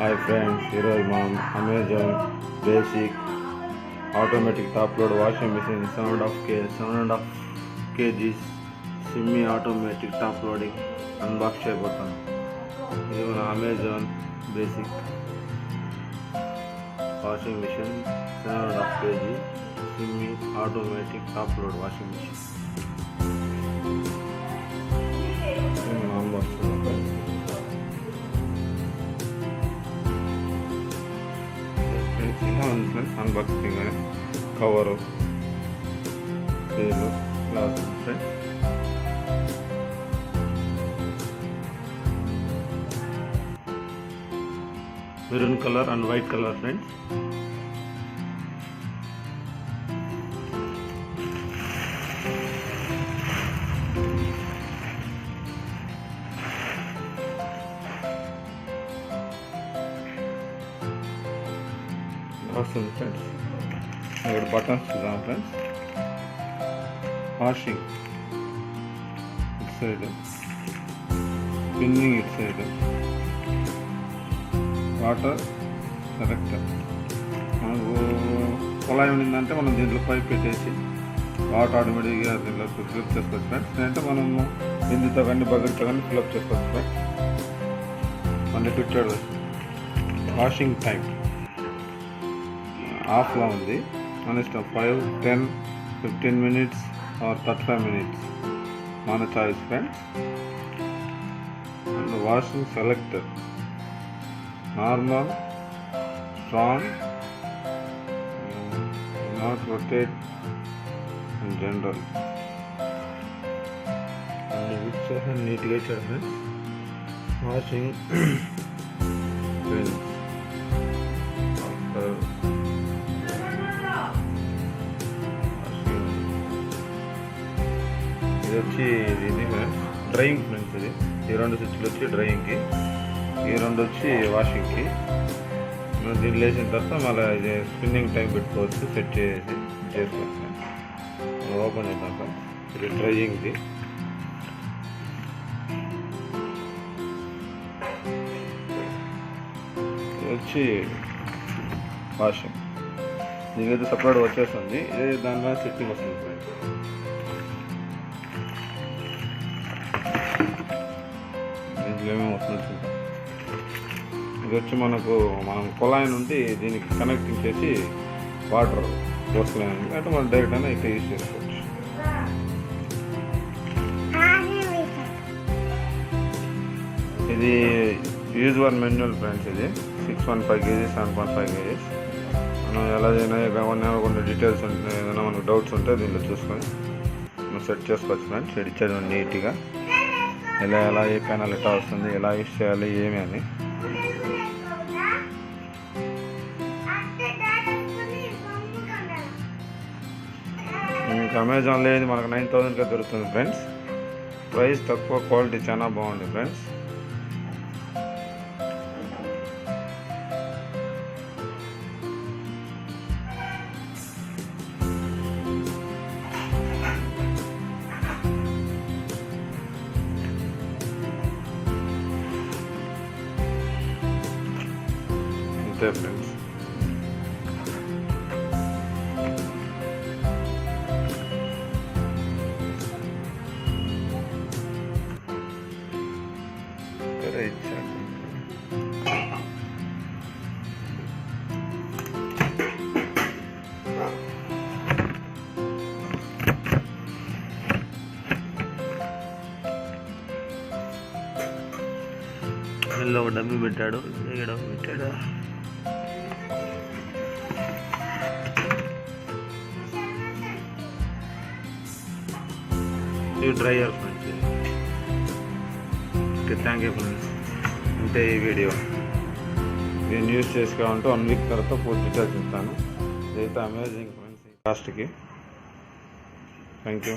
Hi friends, ఈరోజు మనం Amazon basic automatic top load washing machine 7.5 kgs semi automatic top loading unbox చేయబోతాం. ఇది మన Amazon basic washing machine 7.5 kg semi automatic top load washing machine. Unbox unboxing cover seal glass friends. Maroon colour and white colour friends. వస్తుంది friends. ఇక్కడ buttons చూద్దాం friends. Washing ఇటు side, spinning ఇటు side, water selector. మనకు కుళాయి ఉండిందంటే మనం దీంట్లో pipe పెట్టేసి వాటర్ ఆటోమేటిక్గా దీంట్లో ఫిల్అప్ చేసుకోవచ్చు ఫ్రెండ్స్. లేదంటే మనము బిందుతో కానీ బకెట్తో కానీ ఫిల్అప్ చేసుకోవచ్చు ఫ్రెండ్స్. మళ్ళీ ట్విట్టర్ వాషింగ్ టైం ఆఫ్లో ఉంది. మన ఇష్టం 5, 10, 15 minutes ఆర్ 35 minutes మన choice friends. And washing selector normal, strong, not rotate and general. అన్ని యూజ్ చేసి నీట్గా ఇచ్చారు ఫ్రెండ్స్. వాషింగ్ ఇది వచ్చి ఇది ఫ్రెండ్స్ డ్రైయింగ్ ఫ్రెండ్స్. ఈ 2 స్విచ్లు వచ్చి డ్రైయింగ్కి, ఈ 2 వచ్చి వాషింగ్కి. దీన్ని లేచిన తర్వాత మళ్ళీ ఇది స్పిన్నింగ్ టైం పెట్టుకోవచ్చు, సెట్ చేసి చేసుకోవచ్చు. ఓపెన్ చేద్దాం ఫ్రెండ్స్. ఇది డ్రైయింగ్ది. ఇది వచ్చి వాషింగ్. దీనికైతే సపరేట్ వచ్చేస్తుంది. ఇది దానిలో సెట్టింగ్ వస్తుంది ఫ్రెండ్స్. దీంట్లో ఏమేమి వస్తుంది చూద్దాం. ఇది వచ్చి మనం కుళాయి నుండి దీనికి కనెక్టింగ్ చేసి వాటర్ పోసుకోలేము అంటే మనం డైరెక్ట్ అయినా ఇక్కడ యూజ్ చేసుకోవచ్చు. ఇది యూజువల్ మాన్యువల్ ఫ్రెండ్స్. ఇది 6.5 kg, 7.5 kg. మనం ఎలా అయినా కొన్ని డీటెయిల్స్ ఉంటే ఏదైనా మనకు డౌట్స్ ఉంటే దీంట్లో చూసుకొని మనం సెట్ చేసుకోవచ్చు ఫ్రెండ్స్. ఇది ఇచ్చేది నీట్గా ఎలా ఏ ప్యానల్ ఎట్లా వస్తుంది, ఎలా యూజ్ చేయాలి ఏమి అని. మీకు అమెజాన్లో ఏది మనకు 9,000కే దొరుకుతుంది ఫ్రెండ్స్. ప్రైస్ తక్కువ, క్వాలిటీ చాలా బాగుంది ఫ్రెండ్స్. అంతే ఫ్రెండ్స్. ఇందులో ఒక డబ్బి పెట్టాడు, పెట్టాడు. ఇది dryer friends. Thank you friends. అంటే ఈ వీడియో నేను యూజ్ చేసుకోవాలంటే 1 week తర్వాత పూర్తి డీటెయిల్స్ ఇస్తాను. ఇదైతే అమేజింగ్ ఫ్రెండ్స్ కాస్ట్కి. Thank you.